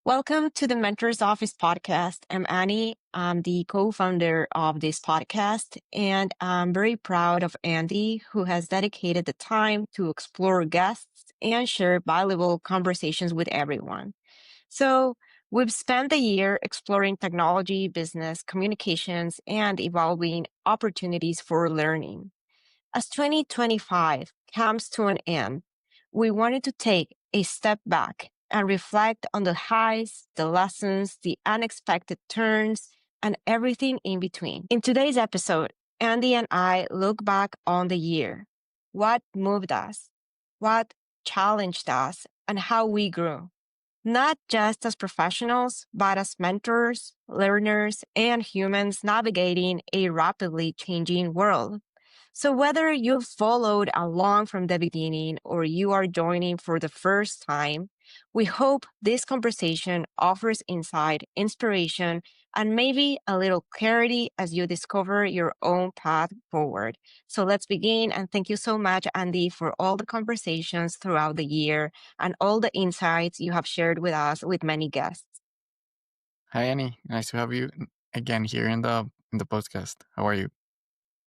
Welcome to the Mentors Office podcast. I'm Annie. I'm the co-founder of this podcast, and I'm very proud of Andy, who has dedicated the time to explore guests and share valuable conversations with everyone. So we've spent the year exploring technology, business, communications, and evolving opportunities for learning. As 2025 comes to an end, we wanted to take a step back and reflect on the highs, the lessons, the unexpected turns, and everything in between. In today's episode, Andy and I look back on the year, what moved us, what challenged us, and how we grew, not just as professionals, but as mentors, learners, and humans navigating a rapidly changing world. So whether you've followed along from the beginning or you are joining for the first time, we hope this conversation offers insight, inspiration, and maybe a little clarity as you discover your own path forward. So let's begin. And thank you so much, Andy, for all the conversations throughout the year and all the insights you have shared with us with many guests. Hi Annie, nice to have you again here in the podcast. How are you?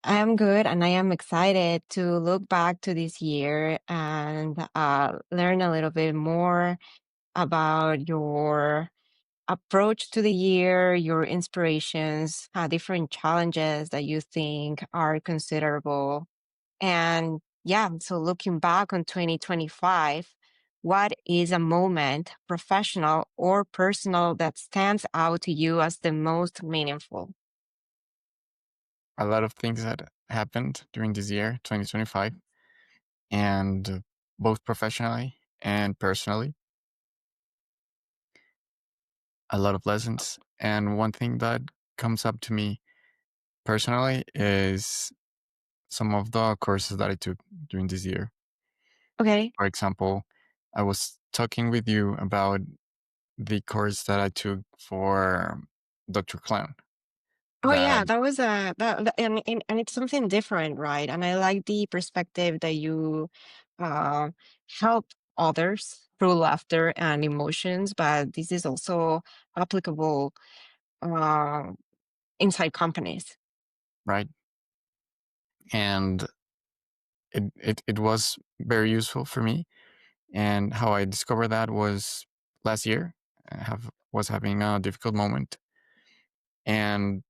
I am good and I am excited to look back to this year and learn a little bit more about your approach to the year, your inspirations, different challenges that you think are considerable. And yeah, so looking back on 2025, what is a moment, professional or personal, that stands out to you as the most meaningful? A lot of things that happened during this year, 2025, and both professionally and personally, a lot of lessons. And one thing that comes up to me personally is some of the courses that I took during this year. Okay. For example, I was talking with you about the course that I took for Dr. Clown. Oh That yeah, that was and it's something different, right? And I like the perspective that you uh, help others through laughter and emotions, but this is also applicable uh, inside companies. right, and it was very useful for me. And how I discovered that was last year. Was having a difficult moment, and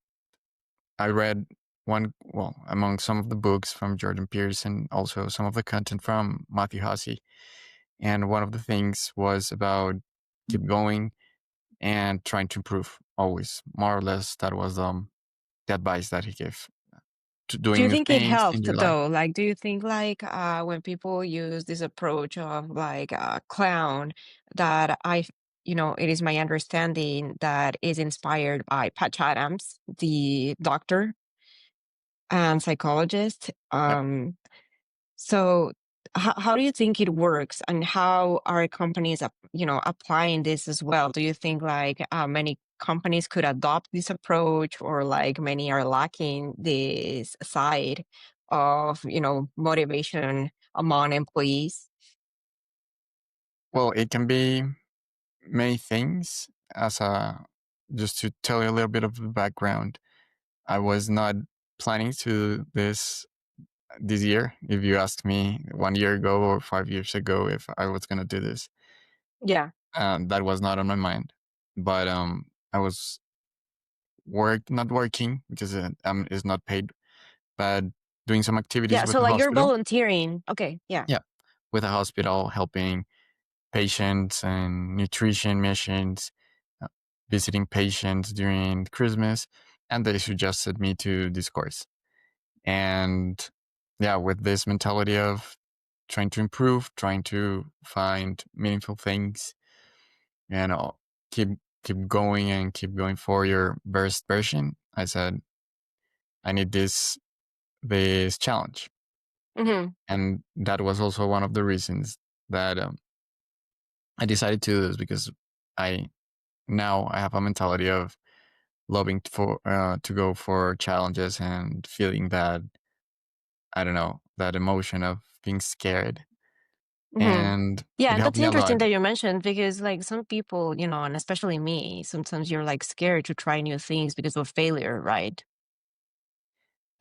I read among some of the books from Jordan Pearce and also some of the content from Matthew Hussey. And one of the things was about keep going and trying to improve always. More or less, that was the advice that he gave to Do doing you new think it things in helped your life. though? Like, do you think like when people use this approach of like clown that it is my understanding that is inspired by Patch Adams, the doctor and psychologist. Yeah. So how do you think it works, and how are companies, applying this as well? Do you think like many companies could adopt this approach, or like many are lacking this side of, motivation among employees? Well, it can be many things. Just to tell you a little bit of the background, I was not planning to do this year. If you asked me 1 year ago or 5 years ago if I was going to do this, Yeah. that was not on my mind. But I was not working because it's not paid, but doing some activities Yeah. with So the like you're hospital. volunteering. Okay. Yeah. Yeah, with the hospital, helping patients and nutrition missions, uh, visiting patients during Christmas, and they suggested me to this course. And yeah, with this mentality of trying to improve, trying to find meaningful things, and keep keep going and keep going for your best version, I said I need this challenge, Hmm. and that was also one of the reasons that I decided to do this because I now I have a mentality of loving to go for challenges and feeling that I don't know that emotion of being scared Hmm. and Yeah, it and helped that's me a lot. interesting that you mentioned because like some people, and especially me, sometimes you're like scared to try new things because of failure, right?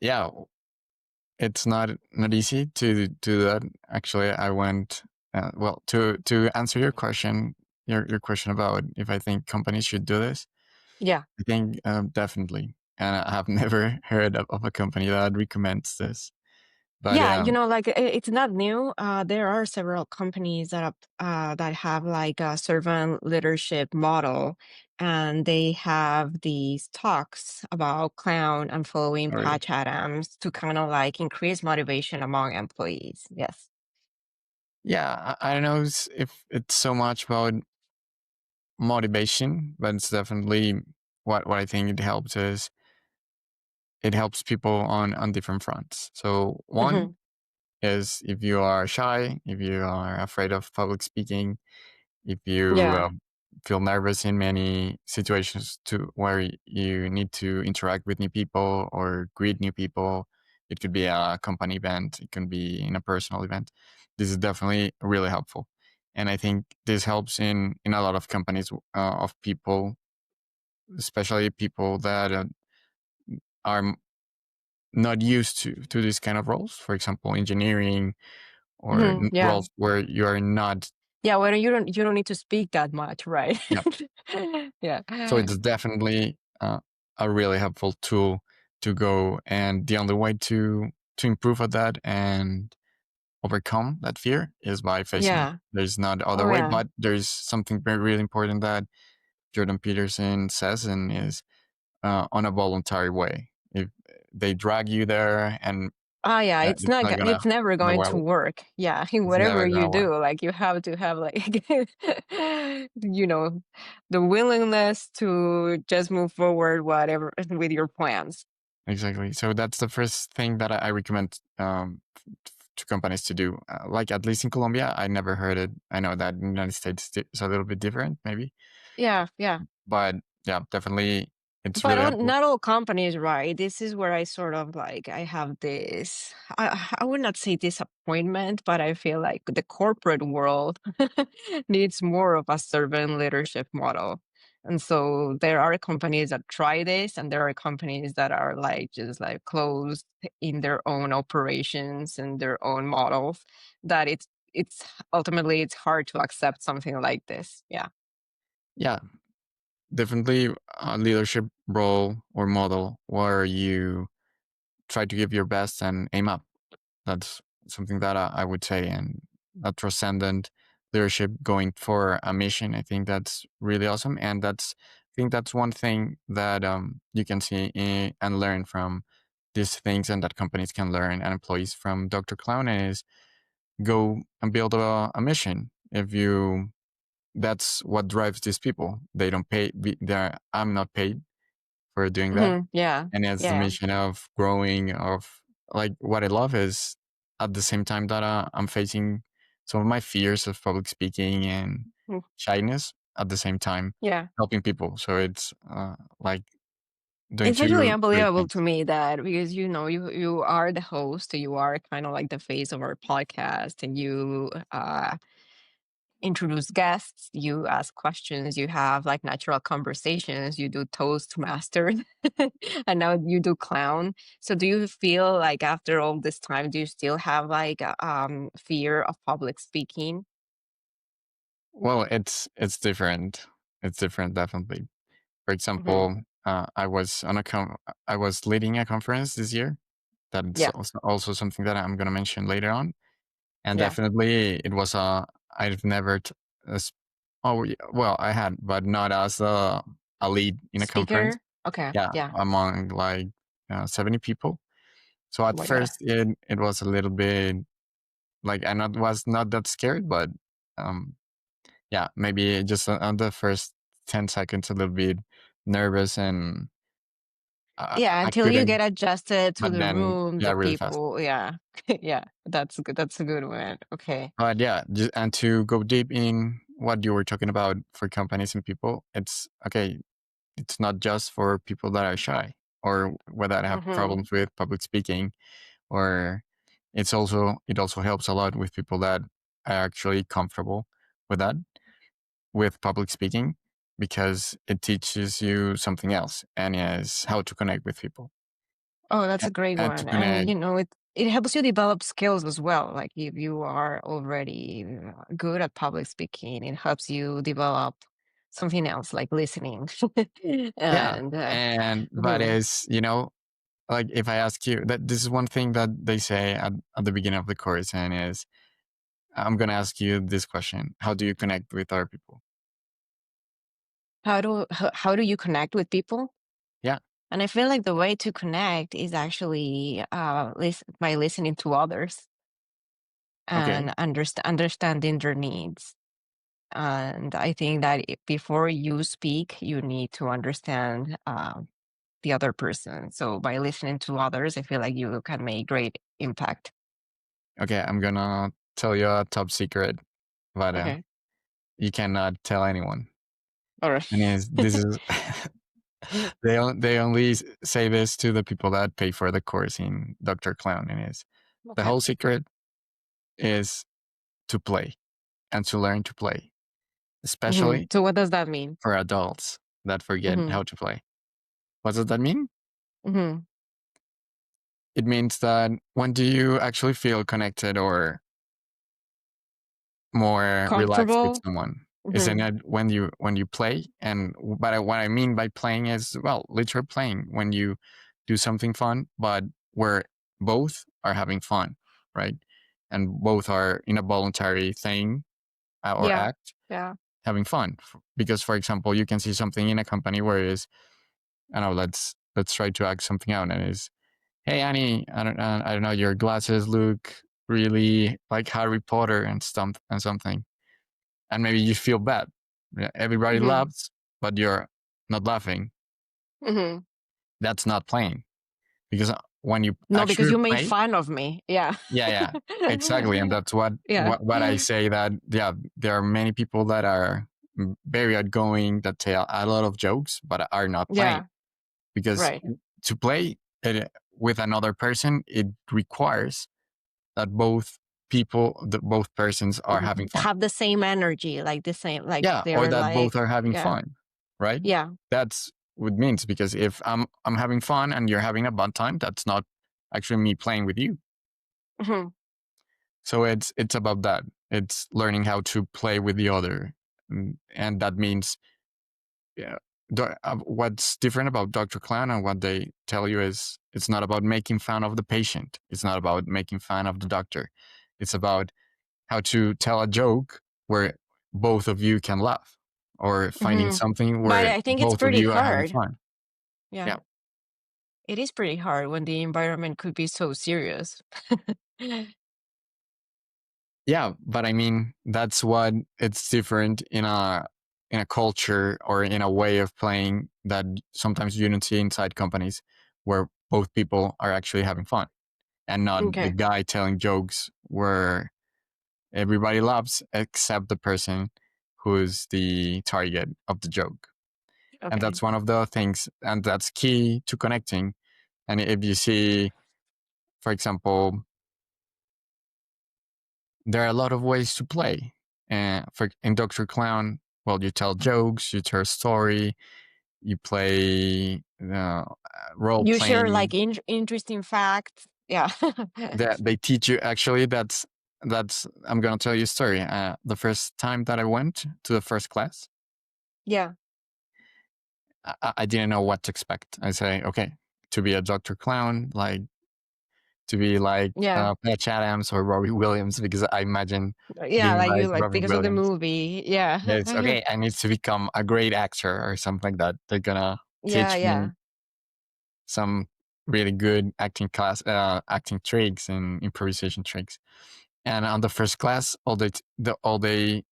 Yeah, it's not easy to do that. Actually, I went well to answer your question, your question about if I think companies should do this. Yeah. I think definitely, and I have never heard of a company that recommends this. But Yeah, like it's not new. There are several companies that have like a servant leadership model, and they have these talks about clown and following really, Patch Adams to kind of like increase motivation among employees. Yes. yeah, I don't know if it's so much about motivation, but it's definitely what I think it helps is it helps people on different fronts. So Hmm. one is if you are shy, if you are afraid of public speaking, if you Yeah. feel nervous in many situations to where you need to interact with new people or greet new people. It could be a company event, it can be in a personal event. This is definitely really helpful, and I think this helps in a lot of companies of people, especially people that are not used to these kind of roles. For example, engineering or Hmm. Yeah. roles where you are not. Yeah. Well, you don't need to speak that much, right? Yeah, Yeah. so it's definitely a really helpful tool to go, and the only way to improve at that and overcome that fear is by facing it. Yeah. There's not other Oh way, yeah. but there's something very really important that Jordan Peterson says, and is on a voluntary way. If they drag you there, and Ah, yeah, it's it's not, not gonna it's never end going to well. work. Yeah, in It's whatever never you gonna work. do, like you have to have like, you know, the willingness to just move forward, whatever, with your plans. Exactly. So that's the first thing that I recommend to companies to do. Like at least in Colombia, I never heard it. I know that in the United States it's a little bit different, maybe, Yeah, yeah. but yeah, definitely it's But really helpful. not all companies, right? This is where I sort of like I have this. I would not say disappointment, but I feel like the corporate world needs more of a servant leadership model. And so there are companies that try this, and there are companies that are like just like closed in their own operations and their own models. That it's ultimately it's hard to accept something like this. Yeah. Yeah, definitely a leadership role or model where you try to give your best and aim up. That's something that I would say, and a transcendent leadership going for a mission. I think that's really awesome, and I think that's one thing that you can see and learn from these things, and that companies can learn and employees from Dr. Clown is go and build a mission. If you That's what drives these people. They don't pay. I'm not paid for doing that, Mhm. Yeah. and it's the Yeah. mission of growing. Of like what I love is at the same time that I'm facing some of my fears of public speaking and Mm. shyness. At the same time, Yeah. helping people. So it's like doing It's actually two great unbelievable to things. me that because you are the host, you are kind of like the face of our podcast, and you introduce guests, you ask questions, you have like natural conversations, you do Toastmaster, and now you do clown. So do you feel like after all this time, do you still have like fear of public speaking? Well, it's different. It's different, definitely. For Hmm. example, I was leading a conference this year. That's Yeah, also something that I'm going to mention later on. And yeah. definitely it was I've never, as, oh, yeah, well, I had, but not as a lead in a conference. Speaker. Okay. Yeah, Yeah. among like 70 people. So Oh at my God. first it was a little bit like was not that scared, but um, yeah, maybe just on the first 10 seconds, a little bit nervous, and Yeah, I until you couldn't, get adjusted to but the then, room, yeah, the really fast. people. Yeah. Yeah. That's a good one. Okay. But yeah, and to go deep in what you were talking about for companies and people, it's okay. It's not just for people that are shy or that have Hmm. problems with public speaking, or it also helps a lot with people that are actually comfortable with that, with public speaking, because it teaches you something else, and is how to connect with people. Oh, that's a great And to one. And connect, it helps you develop skills as well. Like if you are already good at public speaking, it helps you develop something else like listening. yeah. And And that mhm. is, like if I ask you, that this is one thing that they say at the beginning of the course, and is, I'm going to ask you this question: how do you connect with other people? How do you connect with people? Yeah. And I feel like the way to connect is actually by listening to others Okay. and understanding their needs. And I think that before you speak, you need to understand the other person. So by listening to others, I feel like you can make great impact. Okay. I'm going to tell you a top secret, but Okay. you cannot tell anyone. All And right. is this is they only say this to the people that pay for the course in Dr. Clown, and is the Okay. whole secret is to play and to learn to play, especially So what does that mean? for adults that forget Hmm. how to play. What does that mean? Hmm. It means that when do you actually feel connected or more relaxed with Comfortable. someone? Isn't Hmm. it when you play? And what I mean by playing is, well, literal playing, when you do something fun, but where both are having fun, right? And both are in a voluntary thing, or Yeah. act, Yeah. having fun. Because, for example, you can see something in a company where it is, I don't know, let's try to act something out, and is, hey Annie, I don't know, your glasses look really like Harry Potter and something, and maybe you feel bad. Yeah, everybody Hmm. laughs, but you're not laughing. Hmm. That's not playing, because when you No, because actually you made play, fun of me. Yeah. yeah, yeah, exactly, and that's what Yeah. what I say, that yeah, there are many people that are very outgoing, that tell a lot of jokes, but are not playing, Yeah. because Right. to play it with another person, it requires that both persons are having fun. Have the same energy, like the same, like Yeah, or they're that both like, are having yeah, fun, right? yeah. That's what it means, because if I'm having fun and you're having a bad time, that's not actually me playing with you. Hmm. So it's about that. It's learning how to play with the other, and that means, yeah. What's different about Dr. Clown and what they tell you is, it's not about making fun of the patient. It's not about making fun of the doctor. It's about how to tell a joke where both of you can laugh, or finding Hmm. something But where I think it's both of pretty you are having hard. fun. Yeah, Yeah. it is pretty hard when the environment could be so serious. Yeah, but I mean, that's what it's different in a culture or in a way of playing that sometimes you don't see inside companies, where both people are actually having fun, and not the Okay. guy telling jokes where everybody laughs except the person who's the target of the joke. And Okay. that's one of the things, and that's key to connecting. And if you see, for example, there are a lot of ways to play. And for in Dr. Clown, well, you tell jokes, you tell a story, you play role You share playing. like interesting facts. Yeah. That they teach you, actually. That's I'm gonna tell you a story. The first time that I went to the first class, Yeah. I didn't know what to expect. I say, okay, to be a Dr. Clown, like to be like Yeah. Patch Adams or Robbie Williams, because I imagine Yeah. being Like like you like Robbie because of the Williams. movie. Yeah. It's okay. I need to become a great actor or something like that. They're gonna Yeah. teach me Yeah. some really good acting tricks and improvisation tricks. And on the first class, all they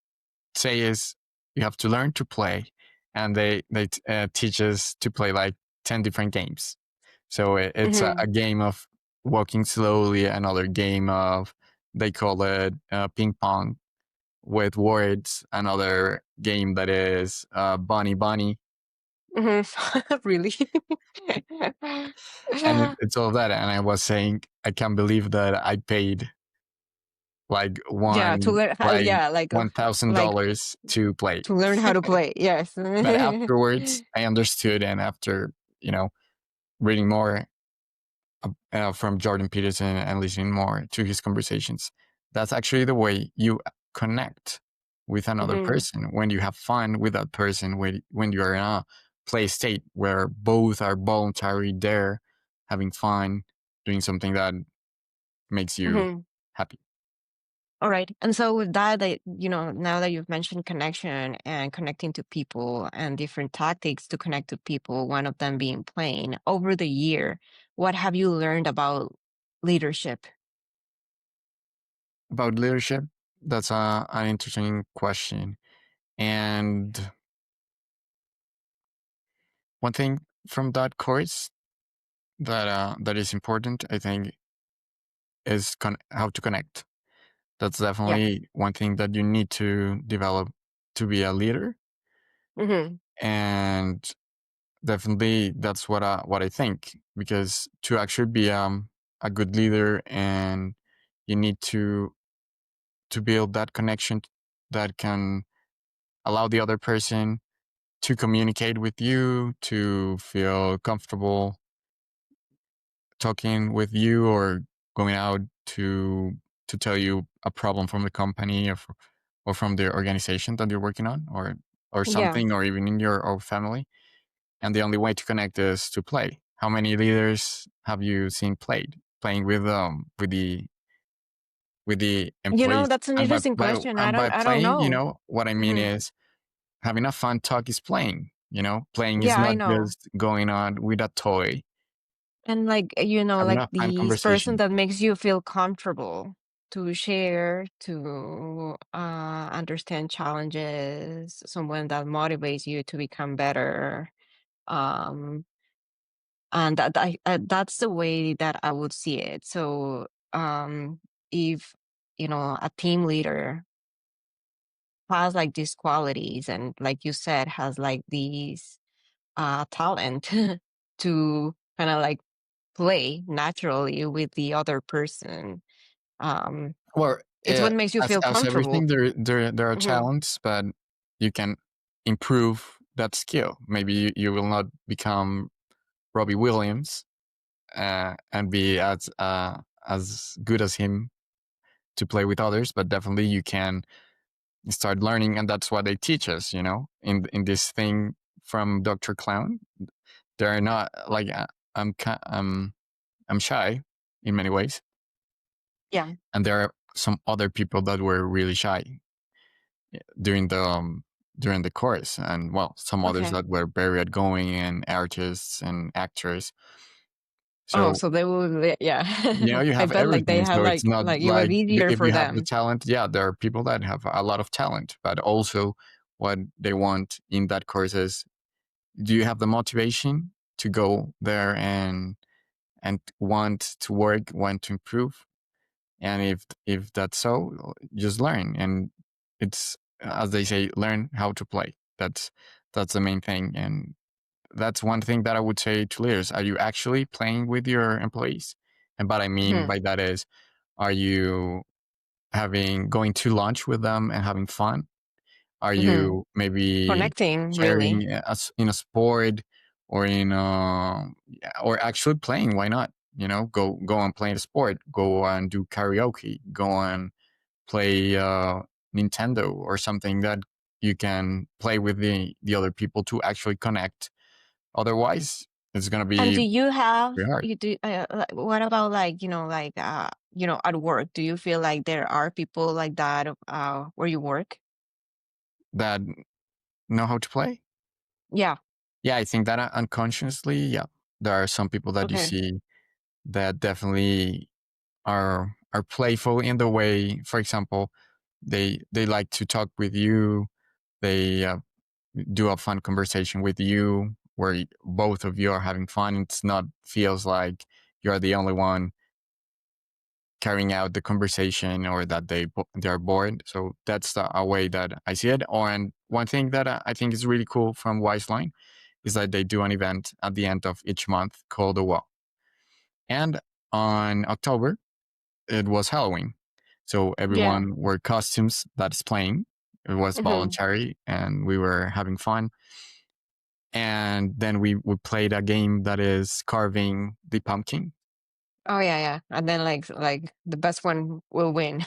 say is, you have to learn to play, and they teach us to play like 10 different games. So it's Hmm. a game of walking slowly, another game of, they call it ping pong with words, another game that is bunny bunny, Hmm. Really? and it's all of that. And I was saying, I can't believe that I paid like Yeah, to learn how, like yeah, one thousand like dollars to play. to learn how to play. Yes. But afterwards, I understood, and after you know reading more from Jordan Peterson and listening more to his conversations, that's actually the way you connect with another Mhm, person. When you have fun with that person, when you are in a play state where both are voluntary there, having fun, doing something that makes you mhm. happy. All right. And so with that, now that you've mentioned connection and connecting to people and different tactics to connect to people, one of them being playing, over the year, what have you learned about leadership? About leadership, that's an interesting question. And one thing from that course that is important, I think, is how to connect. That's Yeah. definitely one thing that you need to develop to be a leader, Hmm. and definitely that's what I think. Because to actually be a good leader, and you need to build that connection that can allow the other person to communicate with you, to feel comfortable talking with you, or going out to tell you a problem from the company, or from the organization that you're working on, or Yeah. something, or even in your own family. And the only way to connect is to play. How many leaders have you seen playing with the employees? That's an And interesting question. by I don't playing, know. what I mean Hmm. is having a fun talk is playing. Playing is Yeah, I not know. just going on with a toy. And Having like a fun the person conversation. that makes you feel comfortable to share, to understand challenges, someone that motivates you to become better. Um, and that's the way that I would see it. So, if, a team leader has like these qualities and like you said, has like these talent to kind of like play naturally with the other person. Um, Well, it's what makes you feel as everything, comfortable. there are Hmm. talents, but you can improve that skill. Maybe you will not become Robbie Williams, and be as good as him to play with others, but definitely you can start learning, and that's what they teach us. In this thing from Dr. Clown, they're not like I'm shy in many ways, Yeah. and there are some other people that were really shy during the course, and well, some others Okay. that were very outgoing, and artists and actors. Oh, So so they will, yeah. you I have bet like they everything. have So it's not it was like easier if for you have the them. talent, yeah, there are people that have a lot of talent, but also what they want in that course is, do you have the motivation to go there and want to work, want to improve? And if that's so, just learn. And it's, as they say, learn how to play. That's the main thing. And that's one thing that I would say to leaders: are you actually playing with your employees? And what I mean Hmm. by that is, are you having going to lunch with them and having fun? Are Hmm. you maybe Connecting, really. sharing in a sport, or yeah, or actually playing? Why not? Go and play the sport. Go and do karaoke. Go and play Nintendo, or something that you can play with the other people to actually connect. Otherwise, it's gonna And be do you have very hard. you do what about like, at work? Do you feel like there are people like that where you work? That know how to play. Yeah. Yeah, I think that unconsciously, yeah, there are some people that you Okay. see that definitely are playful in the way. For example, they like to talk with you. They do a fun conversation with you where both of you are having fun. It's not feels like you're the only one carrying out the conversation, or that they are bored. So that's a way that I see it. And one thing that I think is really cool from Wiseline is that they do an event at the end of each month called the Wall. And on October, it was Halloween. So Yeah. everyone wore costumes that's playing. It was Hmm. voluntary and we were having fun. And then we played a game that is carving the pumpkin. Oh yeah, yeah. And then like the best one will win.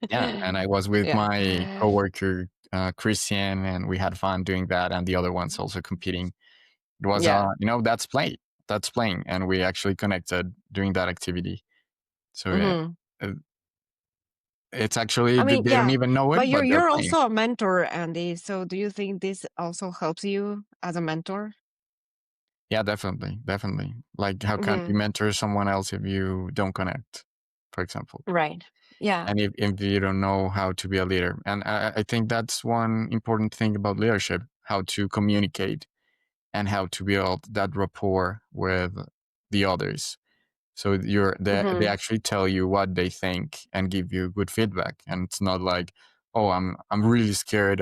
Yeah, and I was with Yeah. my coworker Christian, and we had fun doing that, and the other ones also competing. It was Yeah. that's playing, and we actually connected during that activity. So Hmm. uh, it's actually I mean, they don't yeah. even know it, But but they're you're playing. also a mentor, Andy. So do you think this also helps you as a mentor? Yeah, definitely, definitely. Like, how can you Hmm. mentor someone else if you don't connect, for example? Right. Yeah. And if you don't know how to be a leader. And I think that's one important thing about leadership, how to communicate and how to build that rapport with the others. So they Hmm. actually tell you what they think and give you good feedback. And it's not like, oh, I'm really scared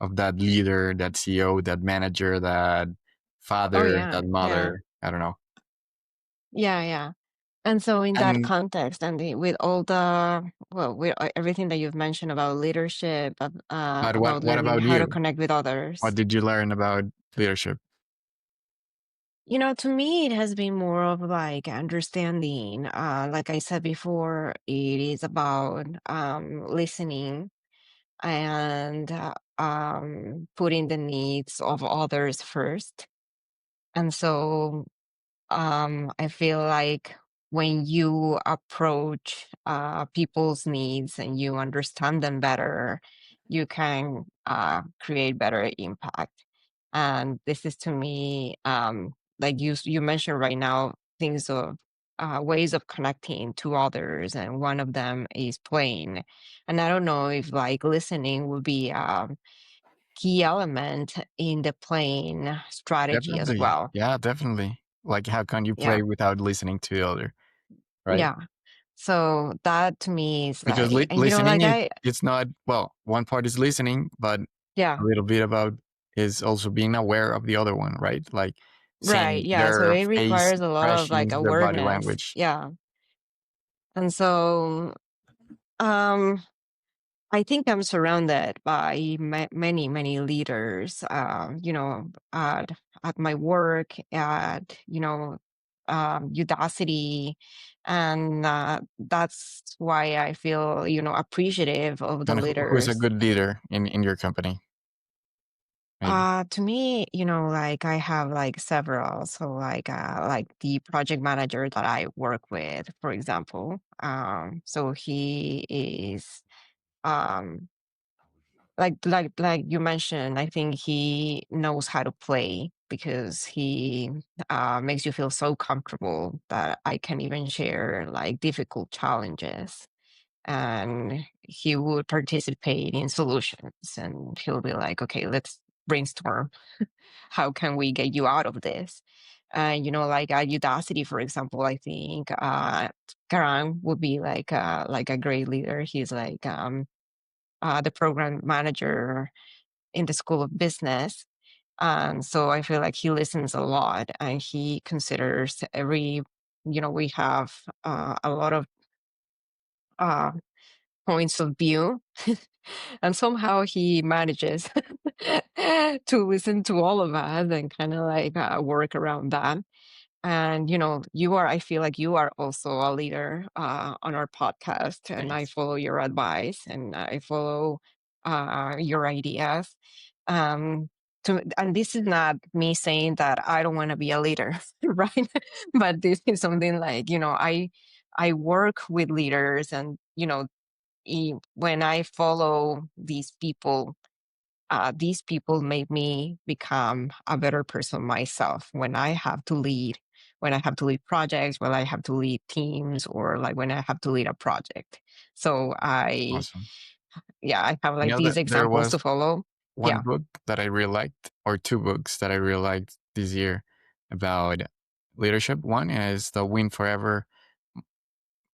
of that leader, that CEO, that manager, that Oh father, yeah. that Yeah. mother. I don't know. Yeah. Yeah. And so, in that And context, and with all the well, with everything that you've mentioned about leadership, but about what learning about how to you? connect with What others, did you learn about leadership? to me, it has been more of like understanding. Like I said before, it is about listening and putting the needs of others first. And so I feel like when you approach people's needs and you understand them better, you can create better impact. And this is to me, like you mentioned right now, things of ways of connecting to others, and one of them is playing. And I don't know if like listening would be a key element in the playing strategy as Definitely. well. Yeah, definitely. Like, how can you Yeah, play without listening to the other, right? yeah. So that to me is Because like, and listening like is it's not, well, one part is listening, but yeah, a little bit about is also being aware of the other one, right? Like right, seeing yeah. So their it face requires a lot of like expressions, their body awareness, language. yeah. And so, um, I think I'm surrounded by many leaders. At my work, at Udacity, and that's why I feel appreciative of the And who's a leaders. good leader in your company? Maybe. To me, like I have like several. So like the project manager that I work with, for example. So he is um like you mentioned, I think he knows how to play because he makes you feel so comfortable that I can even share like difficult challenges, and he would participate in solutions, and he'll be like, okay, let's brainstorm, how can we get you out of this. And like at Udacity, for example, I think Karan would be like a great leader. He's like the program manager in the School of Business. And so I feel like he listens a lot, and he considers we have a lot of uh, points of view. And somehow he manages to listen to all of us and kind of like work around that. And I feel like you are also a leader on our podcast, and I Thanks. follow your advice and I follow your ideas. Um, and this is not me saying that I don't want to be a leader, right? But this is something like I work with leaders, and when I follow these people make me become a better person myself when I have to lead, projects, when I have to lead teams, or like when I have to lead a project. So Awesome. I have You like know these that there examples was to follow. one Yeah, book that I really liked, or two books that I really liked this year about leadership. One is the Win Forever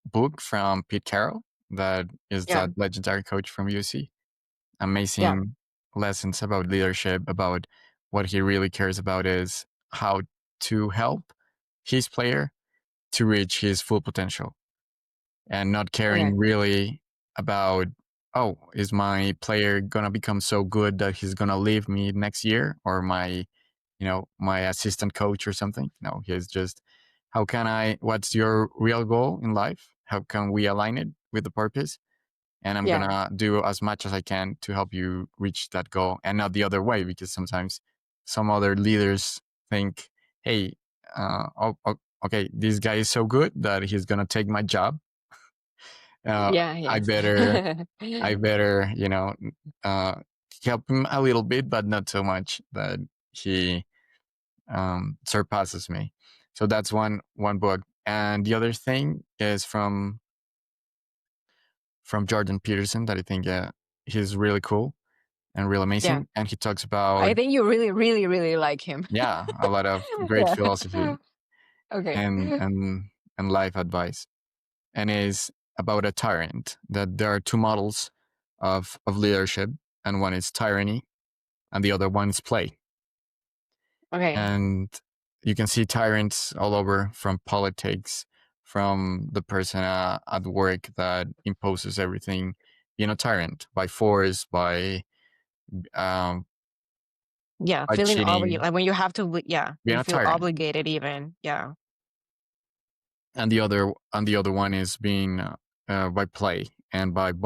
book from Pete Carroll, that is yeah, that legendary coach from UC. yeah, Amazing lessons about leadership, about what he really cares about is how to help his player to reach his full potential and not okay, caring really about, oh, is my player gonna become so good that he's gonna leave me next year, or my assistant coach or something. No, he's just, how can I? What's your real goal in life? How can we align it with the purpose? And I'm Yeah. gonna do as much as I can to help you reach that goal, and not the other way, because sometimes some other leaders think, hey, okay, this guy is so good that he's gonna take my job. Yeah, I yes. better, I better, uh, help him a little bit, but not so much that he surpasses me. So that's one book, and the other thing is from Jordan Peterson that I think he's really cool and real Yeah. amazing, and he talks about, I think you really, really, really like him. yeah, a lot of great Yeah. philosophy Okay. and and life advice, and is about a tyrant. That there are two models of leadership, and one is tyranny, and the other one is play. Okay. And you can see tyrants all over, from politics, from the person at work that imposes everything, being a tyrant by force, um, Yeah, by feeling obligated, cheating, like when you have to, yeah, being you a feel tyrant. obligated even. Yeah. And the other one is being by play and by Okay.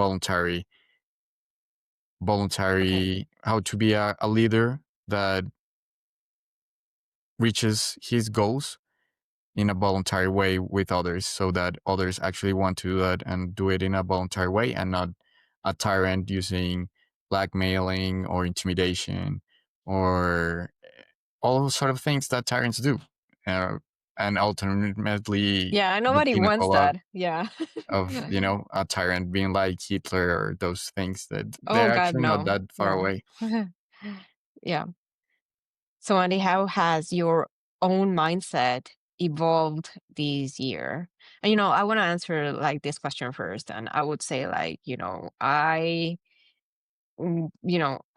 voluntary, how to be a leader that reaches his goals in a voluntary way with others, so that others actually want to do that and do it in a voluntary way, and not a tyrant using blackmailing or intimidation, or all sort of things that tyrants do, uh, and ultimately Yeah, the nobody wants pinnacle that. Yeah. of a tyrant being like Hitler, or those things that Oh they're God, actually not no. that far No. away. Yeah. So, Andy, how has your own mindset evolved this year? And I want to answer like this question first. And I would say, like,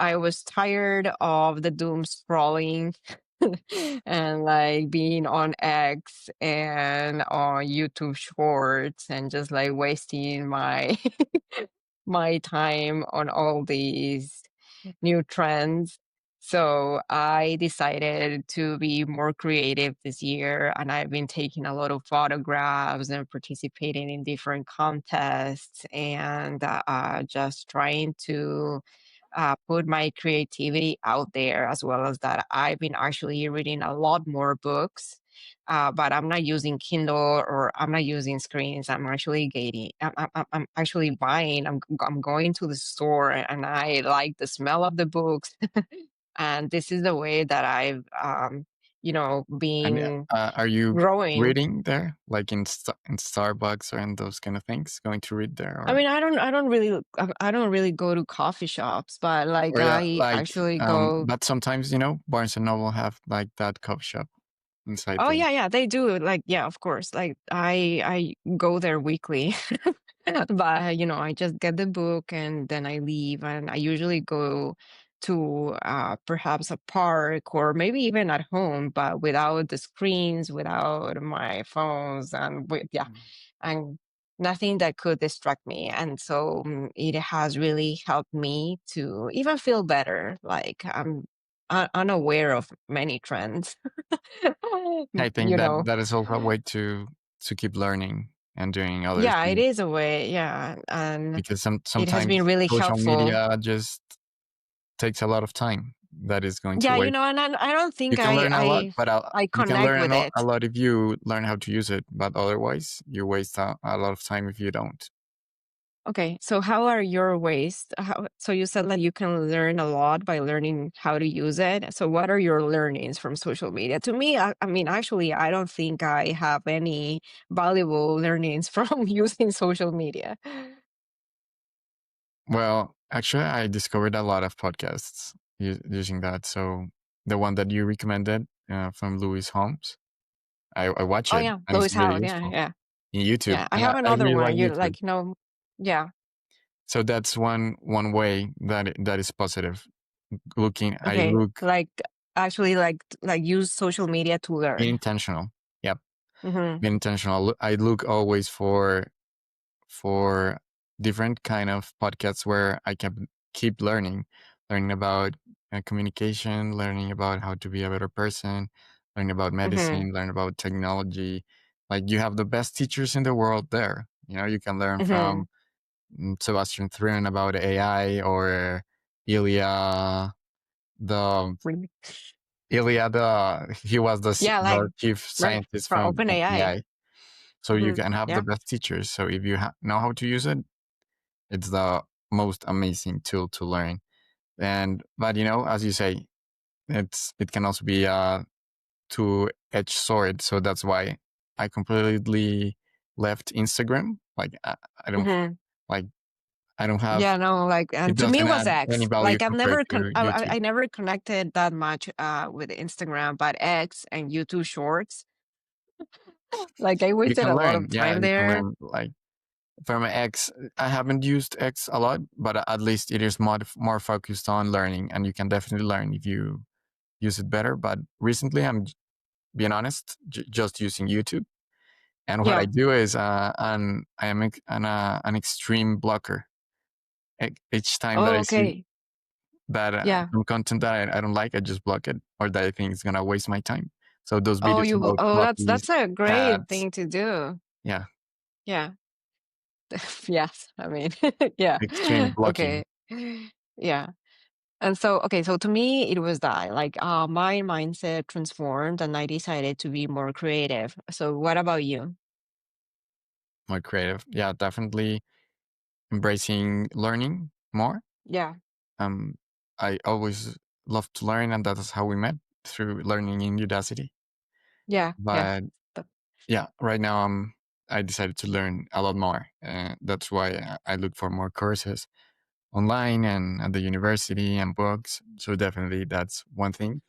I was tired of the doom scrolling and like being on X and on YouTube Shorts and just like wasting my my time on all these new trends. So I decided to be more creative this year, and I've been taking a lot of photographs and participating in different contests, and just trying to put my creativity out there, as well as that I've been actually reading a lot more books. But I'm not using Kindle or I'm not using screens. I'm actually gating. I'm actually buying. I'm going to the store and I like the smell of the books. And this is the way that I've And been are you growing. reading there, like in Starbucks or in those kind of things, going to read there, I or mean, I don't really go to coffee shops, but like yeah, I like, actually go. but sometimes Barnes and Noble have like that coffee shop inside Oh the. yeah, yeah, they do. Like, yeah, of course. Like I go there weekly. But I just get the book and then I leave, and I usually go to perhaps a park or maybe even at home, but without the screens, without my phones, and yeah, and nothing that could distract me. And so it has really helped me to even feel better. Like I'm unaware of many trends. I think you that know, that is also a way to keep learning and doing other yeah, it things, is a way. Yeah. And because it has been sometimes really social helpful. media just takes a lot of time that is going to Yeah, waste. and I don't You think can I learn a lot, I but I you can connect learn with a it. lot if you learn how to use it. But otherwise, you waste a lot of time if you don't. Okay, so how are your ways? So you said that you can learn a lot by learning how to use it. So what are your learnings from social media? To me, I mean, actually, I don't think I have any valuable learnings from using social media. Well, actually, I discovered a lot of podcasts using that. So the one that you recommended from Louis Holmes, I watch Oh it, yeah, and it's Lois very Howell. Yeah, useful yeah, in YouTube, yeah. I and have I another really like one. You YouTube. like, yeah. So that's one way that is positive. I Okay, look, like actually, like use social media to being learn. intentional. Yep, Hmm. being intentional. I look always for different kind of podcasts where I can keep learning about communication, learning about how to be a better person, learning about Mm-hmm. medicine, learn about technology. Like you have the best teachers in the world there. You can learn Mm-hmm. from Sebastian Thrun about AI, or Ilya the Really? he was Yeah, like the chief right scientist for from OpenAI. OpenAI. So you Mm-hmm. can have the Yeah. best teachers. So if you know how to use it, it's the most amazing tool to learn. But as you say, it can also be a two-edged sword. So that's why I completely left Instagram. Like I don't Mm-hmm. like I don't have Yeah, no, like, it and to me it doesn't was add any X. value Like I've compared never to YouTube. I never connected that much with Instagram, but X and YouTube Shorts. Like I You wasted can a lot learn, of yeah, time you can there. learn like from X. I haven't used X a lot, but at least it is more focused on learning, and you can definitely learn if you use it better. But recently, I'm being honest, just using YouTube. And what I Yeah. do is, I am an extreme blocker. Each time that Oh, I see okay. that Yeah. some content that I don't like, I just block it, or that I think is gonna waste my time. So those Oh, videos about that's floppies, a great ads, thing to do. yeah, Yeah. Yes. I mean, yeah. extreme blocking. Okay. Yeah. And so, okay, so to me, it was that like my mindset transformed and I decided to be more creative. So, what about you? More creative, yeah, definitely embracing learning more. Yeah. Um, I always love to learn, and that's how we met, through learning in Udacity. Yeah. Yeah. But Th- yeah, right now I decided to learn a lot more. That's why I look for more courses online and at the university and books. So definitely that's one thing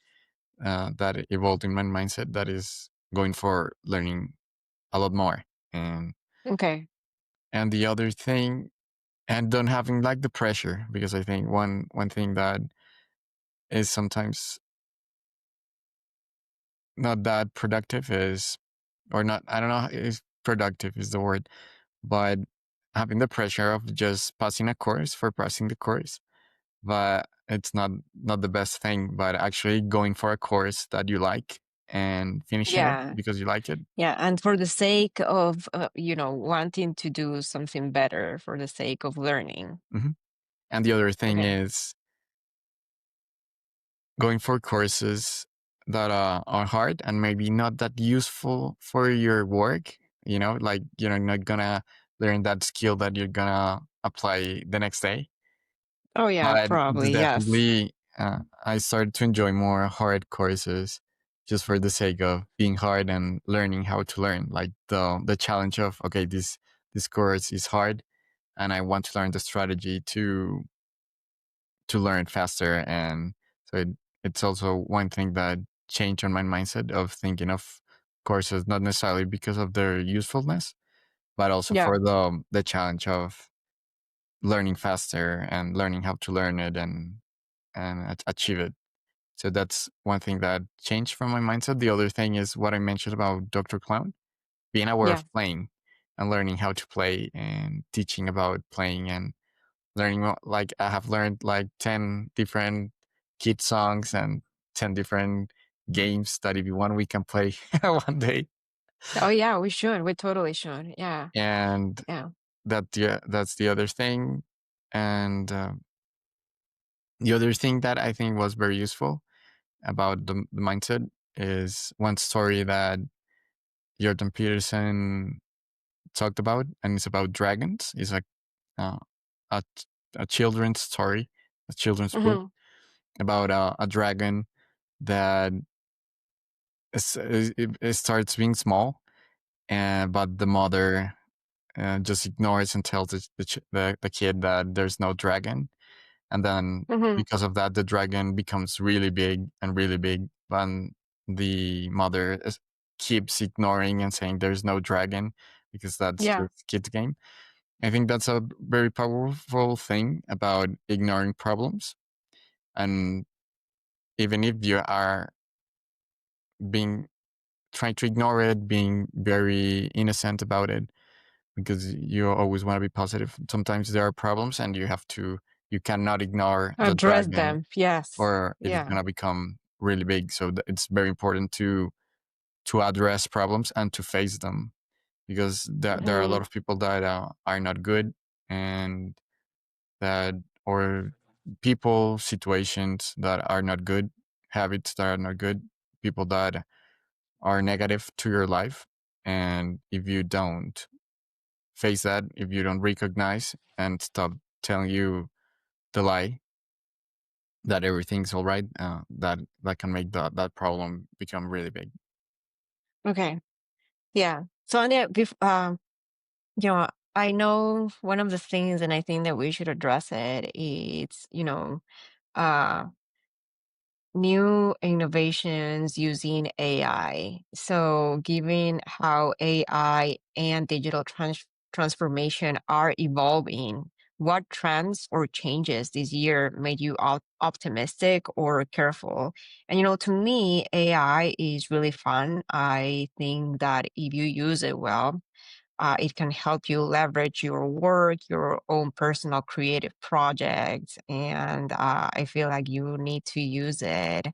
that evolved in my mindset. That is going for learning a lot more, and Okay. the other thing, and don't having like the pressure, because I think one thing that is sometimes not that productive is, or not, I don't know if productive is the word, but having the pressure of just passing a course for passing the course. But it's not the best thing, but actually going for a course that you like and finishing it Yeah. because you like it. Yeah. And for the sake of, wanting to do something better for the sake of learning. Hmm. And the other thing Okay. is going for courses that are hard and maybe not that useful for your work. Like you're not gonna learn that skill that you're gonna apply the next day. Oh, yeah, But probably. Yes. definitely, I started to enjoy more hard courses, just for the sake of being hard and learning how to learn. Like the challenge of, okay, this course is hard, and I want to learn the strategy to learn faster. And so it's also one thing that changed on my mindset of thinking of courses not necessarily because of their usefulness, but also Yeah. for the challenge of learning faster and learning how to learn it, and achieve it. So that's one thing that changed from my mindset. The other thing is what I mentioned about Dr. Clown, being aware Yeah. of playing and learning how to play, and teaching about playing, and learning like I have learned like 10 different kid songs and 10 different games that if you want we can play one day. Oh, yeah, we should. We totally should. Yeah. And Yeah. that's the other thing. And the other thing that I think was very useful about the mindset is one story that Jordan Peterson talked about, and it's about dragons. It's like uh, a, a children's story, a children's book Hmm. about a dragon that it starts being small, and but the mother just ignores and tells the kid that there's no dragon, and then Hmm. because of that, the dragon becomes really big and really big. But the mother keeps ignoring and saying there's no dragon because that's Yeah. just kids game. I think that's a very powerful thing about ignoring problems. And even if you are being trying to ignore it, being very innocent about it, because you always want to be positive. Sometimes there are problems, and you cannot ignore the Address dragon, them. Yes. or it's Yeah. gonna become really big. So it's very important to address problems and to face them, because there are a lot Hmm. of people that are not good, and that, or people, situations that are not good, habits that are not good, people that are negative to your life. And if you don't face that, if you don't recognize and stop telling you the lie that everything's all right, that can make that problem become really big. Okay. Yeah. So, on the, you know, I know one of the things, and I think that we should address it, is, uh, new innovations using AI. So, given how AI and digital transformation are evolving, what trends or changes this year made you optimistic or careful? And, to me, AI is really fun. I think that if you use it well, it can help you leverage your work, your own personal creative projects, and I feel like you need to use it.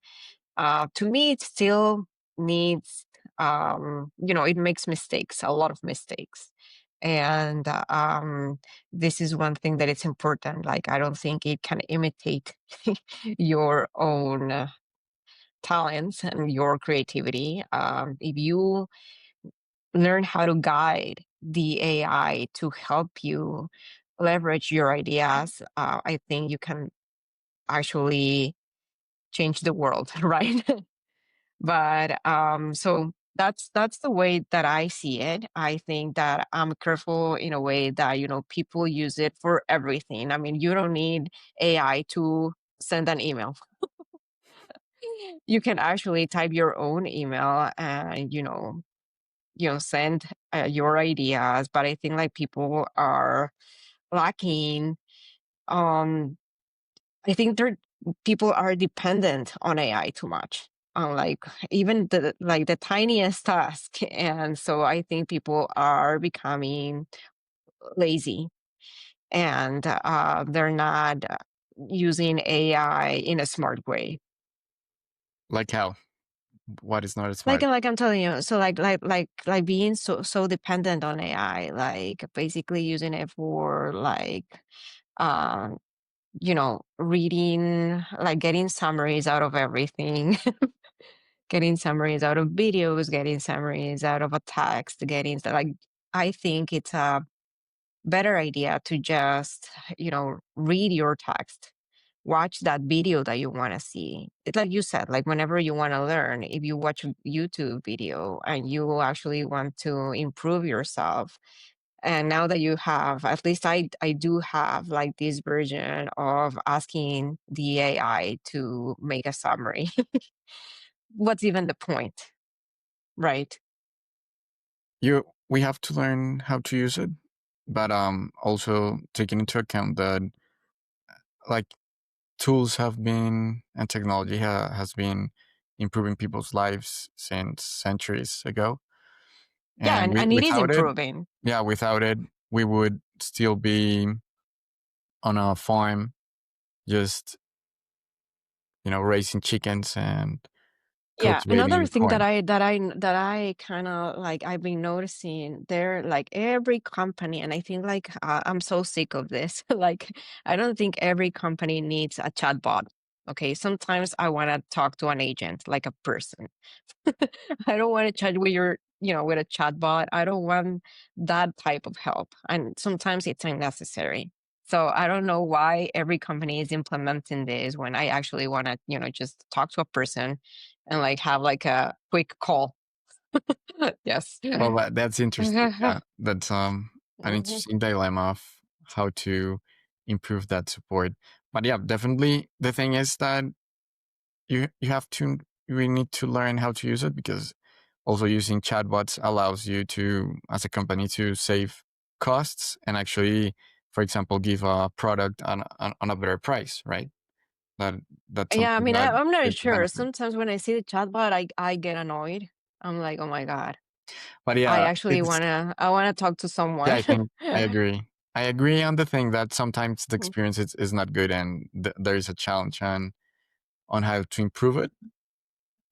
To me, it still needs, it makes mistakes, a lot of mistakes. And this is one thing that it's important. Like, I don't think it can imitate your own talents and your creativity. If you learn how to guide the AI to help you leverage your ideas, I think you can actually change the world, right? But so that's the way that I see it. I think that I'm careful in a way that, people use it for everything. I mean, you don't need AI to send an email. You can actually type your own email and, send your ideas. But I think like people are lacking. Um, I think people are dependent on AI too much, on like even the tiniest task, and so I think people are becoming lazy, and they're not using AI in a smart way. Like how? What is not Like smart? like I'm telling you, so like being so dependent on AI, like basically using it for like um reading, like getting summaries out of everything, getting summaries out of videos, getting summaries out of a text, like, I think it's a better idea to just, read your text, watch that video that you want to see. It's like you said, like whenever you want to learn, if you watch a YouTube video and you actually want to improve yourself, and now that you have, at least I do have like this version of asking the AI to make a summary. What's even the point, right? We have to learn how to use it, but also taking into account that, like, tools have been, and technology has been improving people's lives since centuries ago. Yeah, And and it is without it, improving. yeah, without it, we would still be on a farm, just, raising chickens and Yeah, another cultivating thing corn. that I kind of like I've been noticing there, like every company, and I think like I'm so sick of this. Like, I don't think every company needs a chatbot. Okay, sometimes I want to talk to an agent, like a person. I don't want to chat with with a chatbot. I don't want that type of help. And sometimes it's unnecessary. So I don't know why every company is implementing this when I actually want to, just talk to a person and like have like a quick call. Yes. Well, that's interesting. Yeah, that's an interesting dilemma of how to improve that support. But yeah, definitely the thing is that you have to we need to learn how to use it, because also using chatbots allows you to, as a company, to save costs and actually, for example, give a product on a better price, right? That that's Yeah, I something mean, that I'm not is a sure. benefit. Sometimes when I see the chatbot, I get annoyed. I'm like, oh my God. But I yeah, actually wanna talk to yeah, someone. I think I agree. I agree on the thing that sometimes the experience is not good, and there is a challenge on how to improve it.